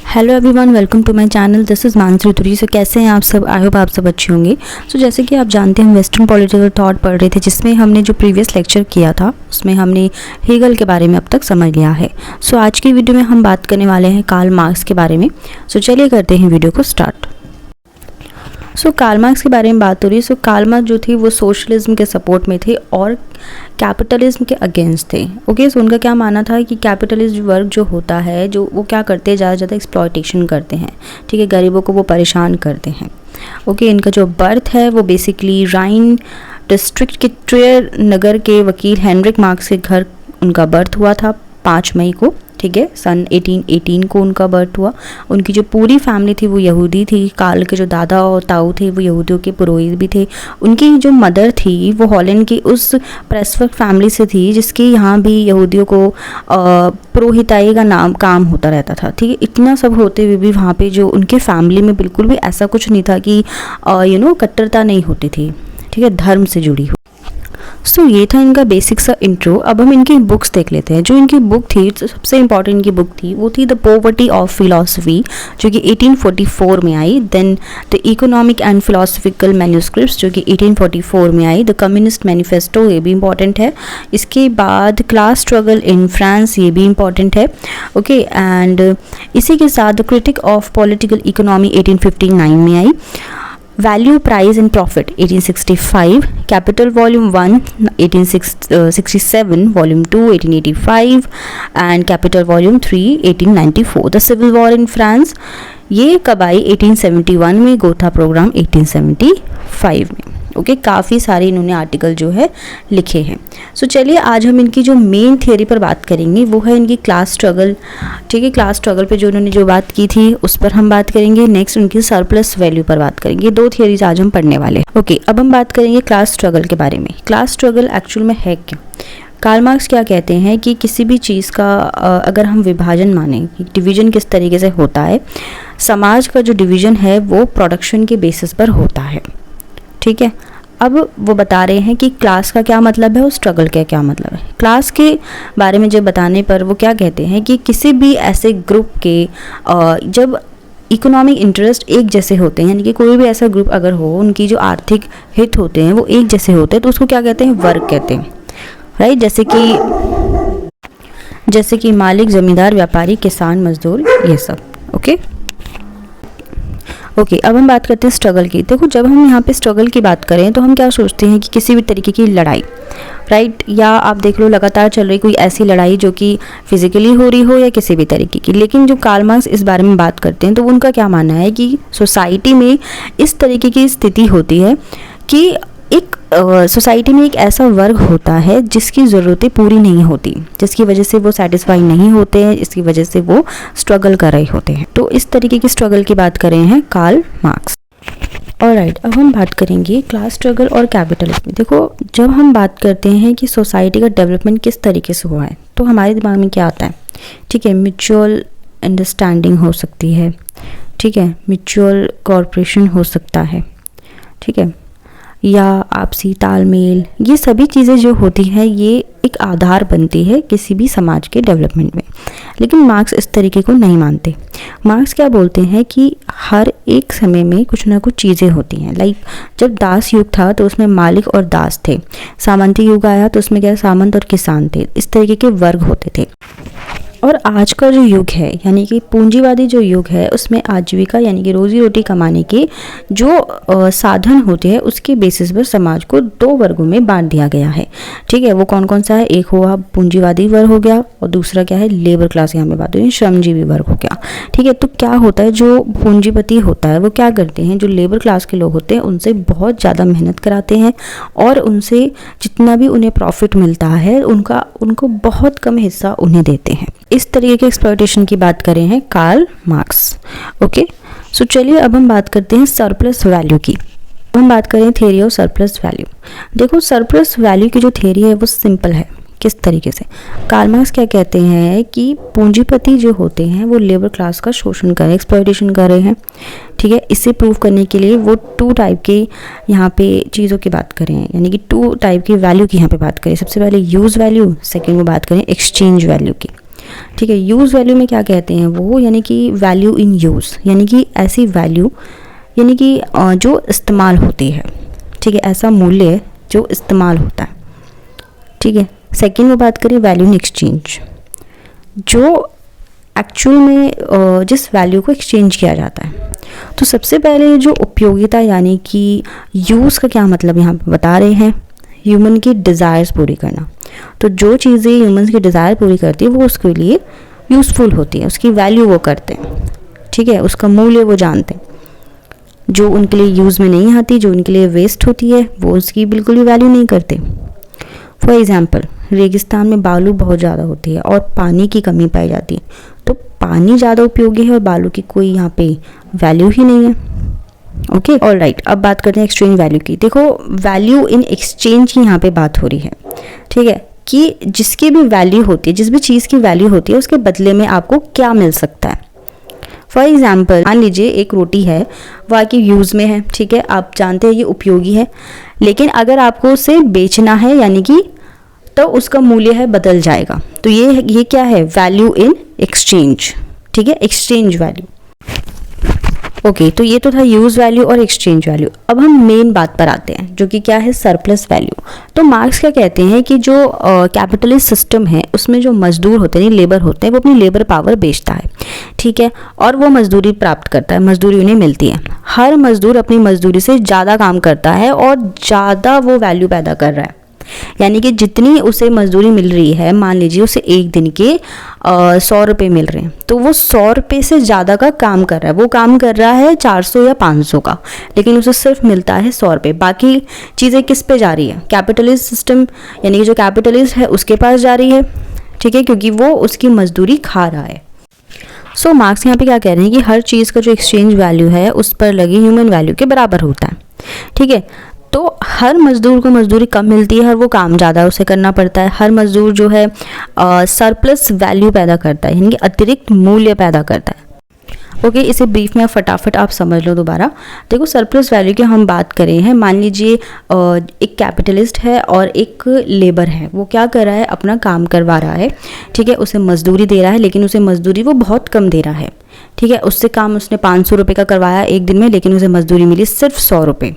Hello everyone, welcome to my channel. This is Mansi Turi. So कैसे हैं आप सब? आई होप आप सब अच्छे होंगे। सो जैसे कि आप जानते हैं, हम वेस्टर्न पॉलिटिकल थॉट पढ़ रहे थे, जिसमें हमने जो प्रीवियस लेक्चर किया था उसमें हमने हेगल के बारे में अब तक समझ लिया है। सो आज की वीडियो में हम बात करने वाले हैं कार्ल मार्क्स के बारे में। सो चलिए करते हैं वीडियो को स्टार्ट। सो कार्ल मार्क्स के बारे में बात हो रही है। सो कार्ल मार्क्स जो थे वो सोशलिज्म के सपोर्ट में थे और कैपिटलिज्म के अगेंस्ट थे। ओके, सो उनका क्या मानना था कि कैपिटलिस्ट वर्ग जो होता है, जो वो क्या करते हैं, ज़्यादा से ज़्यादा एक्सप्लॉयटेशन करते हैं। ठीक है, गरीबों को वो परेशान करते हैं। ओके, इनका जो बर्थ है वो बेसिकली राइन डिस्ट्रिक्ट के ट्रेयर नगर के वकील हेनरिक मार्क्स के घर उनका बर्थ हुआ था 5 मई को। ठीक है, सन 1818 को उनका बर्थ हुआ। उनकी जो पूरी फैमिली थी वो यहूदी थी। कार्ल के जो दादा और ताऊ थे वो यहूदियों के पुरोहित भी थे। उनकी जो मदर थी वो हॉलैंड की उस प्रेसवर्क फैमिली से थी जिसके यहाँ भी यहूदियों को पुरोहिताई का काम होता रहता था। ठीक है, इतना सब होते हुए भी वहाँ पे जो उनके फैमिली में बिल्कुल भी ऐसा कुछ नहीं था कि कट्टरता नहीं होती थी। ठीक है, धर्म से जुड़ी हुई। सो ये था इनका बेसिक सा इंट्रो। अब हम इनकी बुक्स देख लेते हैं। जो इनकी बुक थी, सबसे इंपॉर्टेंट इनकी बुक थी वो थी द पॉवर्टी ऑफ फिलॉसफी, जो कि 1844 में आई। Then the economic and philosophical manuscripts, जो कि 1844 में आई। द कम्युनिस्ट मैनिफेस्टो, ये भी इंपॉर्टेंट है। इसके बाद क्लास स्ट्रगल इन फ्रांस, ये भी इंपॉर्टेंट है। ओके, एंड इसी के साथ the critique of political economy 1859 में आई। Value price and profit 1865, capital volume 1 1867, volume 2 1885 and capital volume 3 1894। The civil war in France, ये कब आई? 1871 में। गोथा प्रोग्राम 1875 में। ओके, काफ़ी सारे इन्होंने आर्टिकल जो है लिखे हैं। सो चलिए आज हम इनकी जो मेन थियरी पर बात करेंगे वो है इनकी क्लास स्ट्रगल। ठीक है, क्लास स्ट्रगल पे जो उन्होंने जो बात की थी उस पर हम बात करेंगे। नेक्स्ट उनकी सरप्लस वैल्यू पर बात करेंगे। 2 थियरीज आज हम पढ़ने वाले हैं। ओके, अब हम बात करेंगे क्लास स्ट्रगल के बारे में। क्लास स्ट्रगल एक्चुअल में है क्या? कार्ल मार्क्स क्या कहते हैं कि किसी भी चीज़ का अगर हम विभाजन मानें कि डिवीज़न किस तरीके से होता है, समाज का जो डिवीज़न है वो प्रोडक्शन के बेसिस पर होता है। ठीक है, अब वो बता रहे हैं कि क्लास का क्या मतलब है और स्ट्रगल का क्या मतलब है। क्लास के बारे में जब बताने पर वो क्या कहते हैं कि किसी भी ऐसे ग्रुप के जब इकोनॉमिक इंटरेस्ट एक जैसे होते हैं, यानी कि कोई भी ऐसा ग्रुप अगर हो, उनकी जो आर्थिक हित होते हैं वो एक जैसे होते हैं, तो उसको क्या कहते हैं? वर्ग कहते हैं। राइट, जैसे कि मालिक, जमींदार, व्यापारी, किसान, मजदूर, ये सब। ओके, अब हम बात करते हैं स्ट्रगल की। देखो, जब हम यहाँ पे स्ट्रगल की बात करें तो हम क्या सोचते हैं कि किसी भी तरीके की लड़ाई, राइट, या आप देख लो लगातार चल रही कोई ऐसी लड़ाई जो कि फिजिकली हो रही हो या किसी भी तरीके की। लेकिन जो कार्ल मार्क्स इस बारे में बात करते हैं तो उनका क्या मानना है कि सोसाइटी में इस तरीके की स्थिति होती है कि एक सोसाइटी में एक ऐसा वर्ग होता है जिसकी ज़रूरतें पूरी नहीं होती, जिसकी वजह से वो सेटिस्फाई नहीं होते हैं, इसकी वजह से वो स्ट्रगल कर रहे होते हैं। तो इस तरीके की स्ट्रगल की बात कर रहे हैं कार्ल मार्क्स। ऑलराइट, अब हम बात करेंगे क्लास स्ट्रगल और कैपिटलिज्म। देखो, जब हम बात करते हैं कि सोसाइटी का डेवलपमेंट किस तरीके से हुआ है तो हमारे दिमाग में क्या आता है? ठीक है, म्यूचुअल अंडरस्टैंडिंग हो सकती है। ठीक है, म्यूचुअल कॉर्पोरेशन हो सकता है। ठीक है, या आपसी तालमेल, ये सभी चीज़ें जो होती हैं ये एक आधार बनती है किसी भी समाज के डेवलपमेंट में। लेकिन मार्क्स इस तरीके को नहीं मानते। मार्क्स क्या बोलते हैं कि हर एक समय में कुछ ना कुछ चीज़ें होती हैं। लाइक जब दास युग था तो उसमें मालिक और दास थे। सामंती युग आया तो उसमें क्या, सामंत और किसान थे। इस तरीके के वर्ग होते थे। और आज का जो युग है, यानी कि पूंजीवादी जो युग है, उसमें आजीविका यानी कि रोजी रोटी कमाने के जो साधन होते हैं उसके बेसिस पर समाज को 2 वर्गों में बांट दिया गया है। ठीक है, वो कौन कौन सा है? एक हुआ पूंजीवादी वर्ग हो गया और दूसरा क्या है? लेबर क्लास, यहाँ पे बात हो रही है, श्रमजीवी वर्ग हो गया। ठीक है, तो क्या होता है, जो पूंजीपति होता है वो क्या करते हैं, जो लेबर क्लास के लोग होते हैं उनसे बहुत ज़्यादा मेहनत कराते हैं और उनसे जितना भी उन्हें प्रॉफिट मिलता है उनको बहुत कम हिस्सा उन्हें देते हैं। इस तरीके के एक्सप्लॉयटेशन की बात करें हैं कार्ल मार्क्स। ओके, सो चलिए अब हम बात करते हैं सरप्लस वैल्यू की। हम बात करें थियरी ऑफ सरप्लस वैल्यू। देखो, सरप्लस वैल्यू की जो थियरी है वो सिंपल है। किस तरीके से? कार्ल मार्क्स क्या कहते हैं कि पूंजीपति जो होते हैं वो लेबर क्लास का शोषण कर रहे हैं, एक्सप्लॉयटेशन कर रहे हैं। ठीक है, इसे प्रूव करने के लिए वो 2 टाइप के यहाँ पे चीज़ों की बात करें, यानी कि 2 टाइप की वैल्यू की यहाँ पे बात करें। सबसे पहले यूज़ वैल्यू, सेकेंड वो बात करें एक्सचेंज वैल्यू की। ठीक है। यूज़ वैल्यू में क्या कहते हैं वो, यानी कि वैल्यू इन यूज़, यानी कि ऐसी वैल्यू, यानी कि जो इस्तेमाल होती है। ठीक है, ऐसा मूल्य जो इस्तेमाल होता है। ठीक है। सेकंड में बात करें वैल्यू इन एक्सचेंज, जो एक्चुअल में जिस वैल्यू को एक्सचेंज किया जाता है। तो सबसे पहले जो उपयोगिता यानी कि यूज़ का क्या मतलब यहाँ पे बता रहे हैं, ह्यूमन की डिज़ायर्स पूरी करना। तो जो चीज़ें ह्यूमंस की डिज़ायर पूरी करती है वो उसके लिए यूज़फुल होती है, उसकी वैल्यू वो करते हैं। ठीक है, उसका मूल्य वो जानते हैं। जो उनके लिए यूज़ में नहीं आती, जो उनके लिए वेस्ट होती है, वो उसकी बिल्कुल भी वैल्यू नहीं करते। फॉर एग्ज़ाम्पल, रेगिस्तान में बालू बहुत ज़्यादा होती है और पानी की कमी पाई जाती है, तो पानी ज़्यादा उपयोगी है और बालू की कोई यहाँ पे वैल्यू ही नहीं है। Okay, alright. अब बात करते हैं एक्सचेंज वैल्यू की। देखो, वैल्यू इन एक्सचेंज की यहाँ पे बात हो रही है। ठीक है, कि जिसकी भी वैल्यू होती है, जिस भी चीज़ की वैल्यू होती है, उसके बदले में आपको क्या मिल सकता है। फॉर एग्ज़ाम्पल, मान लीजिए एक रोटी है, वो आपकी यूज़ में है। ठीक है, आप जानते हैं ये उपयोगी है, लेकिन अगर आपको उसे बेचना है, यानी कि तो उसका मूल्य है बदल जाएगा। तो ये क्या है, वैल्यू इन एक्सचेंज। ठीक है, एक्सचेंज वैल्यू। ओके, तो ये तो था यूज़ वैल्यू और एक्सचेंज वैल्यू। अब हम मेन बात पर आते हैं, जो कि क्या है, सरप्लस वैल्यू। तो मार्क्स क्या कहते हैं कि जो कैपिटलिस्ट सिस्टम है उसमें जो मजदूर होते हैं, लेबर होते हैं, वो अपनी लेबर पावर बेचता है। ठीक है, और वो मजदूरी प्राप्त करता है, मजदूरी उन्हें मिलती है। हर मजदूर अपनी मजदूरी से ज़्यादा काम करता है और ज़्यादा वो वैल्यू पैदा कर रहा है। यानी कि जितनी उसे मजदूरी मिल रही है, मान लीजिए उसे एक दिन के 100 रुपये मिल रहे हैं, तो वो 100 रुपये से ज़्यादा का काम कर रहा है। वो काम कर रहा है 400 या 500 का, लेकिन उसे सिर्फ मिलता है 100 रुपये। बाकी चीज़ें किस पे जा रही है, कैपिटलिस्ट सिस्टम, यानी कि जो कैपिटलिस्ट है उसके पास जा रही है। ठीक है, क्योंकि वो उसकी मजदूरी खा रहा है। सो मार्क्स यहाँ पे क्या कह रहे हैं कि हर चीज़ का जो एक्सचेंज वैल्यू है उस पर लगी ह्यूमन वैल्यू के बराबर होता है। ठीक है, तो हर मजदूर को मजदूरी कम मिलती है और वो काम ज़्यादा उसे करना पड़ता है। हर मजदूर जो है सरप्लस वैल्यू पैदा करता है, यानी कि अतिरिक्त मूल्य पैदा करता है। ओके, इसे ब्रीफ में फटाफट आप समझ लो दोबारा। देखो, सरप्लस वैल्यू की हम बात करें हैं, मान लीजिए एक कैपिटलिस्ट है और एक लेबर है। वो क्या कर रहा है, अपना काम करवा रहा है। ठीक है, उसे मजदूरी दे रहा है, लेकिन उसे मजदूरी वो बहुत कम दे रहा है। ठीक है, उससे काम उसने 500 रुपये का करवाया एक दिन में, लेकिन उसे मजदूरी मिली सिर्फ 100 रुपये।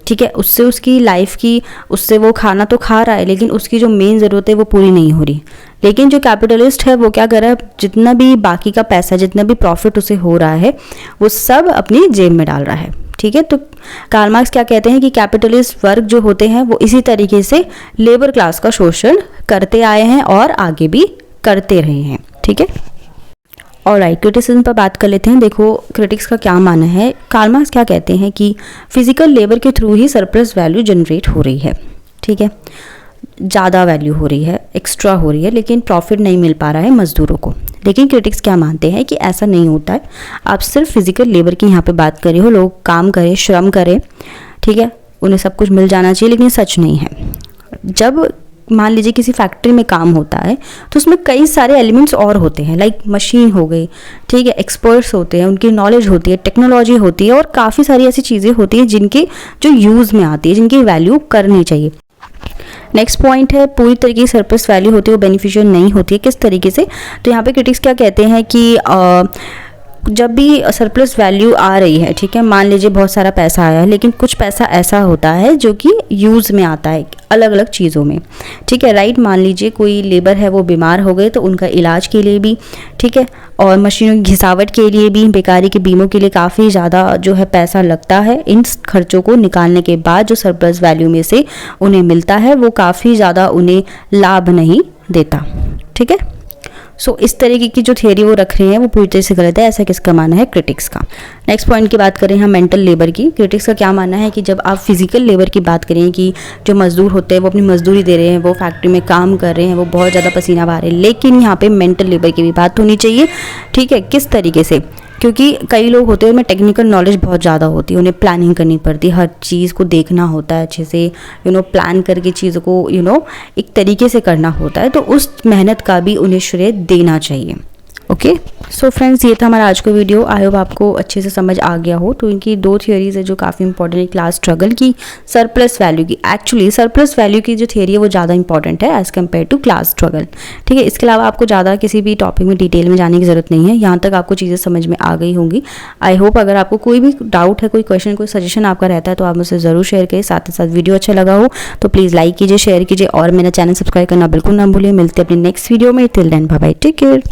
ठीक है, उससे उसकी लाइफ की, उससे वो खाना तो खा रहा है, लेकिन उसकी जो मेन ज़रूरत है वो पूरी नहीं हो रही। लेकिन जो कैपिटलिस्ट है वो क्या कर रहा है, जितना भी बाकी का पैसा, जितना भी प्रॉफिट उसे हो रहा है, वो सब अपनी जेब में डाल रहा है। ठीक है, तो कार्ल मार्क्स क्या कहते हैं कि कैपिटलिस्ट वर्ग जो होते हैं वो इसी तरीके से लेबर क्लास का शोषण करते आए हैं और आगे भी करते रहे हैं। ठीक है, ऑलराइट, क्रिटिसिज्म पर बात कर लेते हैं। देखो, क्रिटिक्स का क्या मानना है, कार्ल मार्क्स क्या कहते हैं कि फिजिकल लेबर के थ्रू ही सरप्लस वैल्यू जनरेट हो रही है। ठीक है, ज़्यादा वैल्यू हो रही है, एक्स्ट्रा हो रही है, लेकिन प्रॉफिट नहीं मिल पा रहा है मज़दूरों को। लेकिन क्रिटिक्स क्या मानते हैं कि ऐसा नहीं होता है। आप सिर्फ फिजिकल लेबर की यहाँ पे बात कर रहे हो, लोग काम करें, श्रम करें, ठीक है, उन्हें सब कुछ मिल जाना चाहिए, लेकिन सच नहीं है। जब मान लीजिए किसी फैक्ट्री में काम होता है तो उसमें कई सारे एलिमेंट्स और होते हैं, लाइक मशीन हो गई, ठीक है, एक्सपर्ट्स होते हैं, उनकी नॉलेज होती है, टेक्नोलॉजी होती है, और काफ़ी सारी ऐसी चीज़ें होती हैं जिनकी जो यूज़ में आती है, जिनकी वैल्यू करनी चाहिए। नेक्स्ट पॉइंट है, पूरी तरीके से सरप्लस वैल्यू होती है वो बेनिफिशियल नहीं होती है। किस तरीके से, तो यहाँ पे क्रिटिक्स क्या कहते हैं कि जब भी सरप्लस वैल्यू आ रही है, ठीक है, मान लीजिए बहुत सारा पैसा आया है, लेकिन कुछ पैसा ऐसा होता है जो कि यूज़ में आता है अलग अलग चीज़ों में। ठीक है, राइट, मान लीजिए कोई लेबर है वो बीमार हो गए तो उनका इलाज के लिए भी, ठीक है, और मशीनों की घिसावट के लिए भी, बेकारी के बीमों के लिए काफ़ी ज़्यादा जो है पैसा लगता है। इन खर्चों को निकालने के बाद जो सरप्लस वैल्यू में से उन्हें मिलता है वो काफ़ी ज़्यादा उन्हें लाभ नहीं देता। ठीक है, सो इस तरीके की जो थियरी वो रख रहे हैं वो पूरी तरह से गलत है, ऐसा किसका मानना है, क्रिटिक्स का। नेक्स्ट पॉइंट की बात करें हम मेंटल लेबर की। क्रिटिक्स का क्या मानना है कि जब आप फिजिकल लेबर की बात करें कि जो मजदूर होते हैं वो अपनी मजदूरी दे रहे हैं, वो फैक्ट्री में काम कर रहे हैं, वो बहुत ज़्यादा पसीना बहा रहे हैं, लेकिन यहाँ पे मेंटल लेबर की भी बात होनी चाहिए। ठीक है, किस तरीके से, क्योंकि कई लोग होते हैं उनमें टेक्निकल नॉलेज बहुत ज़्यादा होती है, उन्हें प्लानिंग करनी पड़ती है, हर चीज़ को देखना होता है अच्छे से, प्लान करके चीज़ों को एक तरीके से करना होता है, तो उस मेहनत का भी उन्हें श्रेय देना चाहिए। ओके, सो फ्रेंड्स ये था हमारा आज का वीडियो। आई होप आपको अच्छे से समझ आ गया हो। तो इनकी दो थियरीज है जो काफ़ी इंपॉर्टेंट है, क्लास स्ट्रगल की, सरप्लस वैल्यू की। एक्चुअली सरप्लस वैल्यू की जो थियरी है वो ज़्यादा इंपॉर्टेंट है as compared to class struggle. ठीक है, इसके अलावा आपको ज़्यादा किसी भी टॉपिक में डिटेल में जाने की ज़रूरत नहीं है। यहाँ तक आपको चीज़ें समझ में आ गई होंगी। आई होप अगर आपको कोई भी डाउट है, कोई क्वेश्चन, कोई सजेशन आपका रहता है तो आप मुझसे ज़रूर शेयर करिए। साथ ही साथ वीडियो अच्छा लगा हो तो प्लीज़ लाइक कीजिए, शेयर कीजिए और मेरा चैनल सब्सक्राइब करना बिल्कुल ना भूलिए। मिलते हैं अपनी नेक्स्ट वीडियो में। Till then bye bye, take care.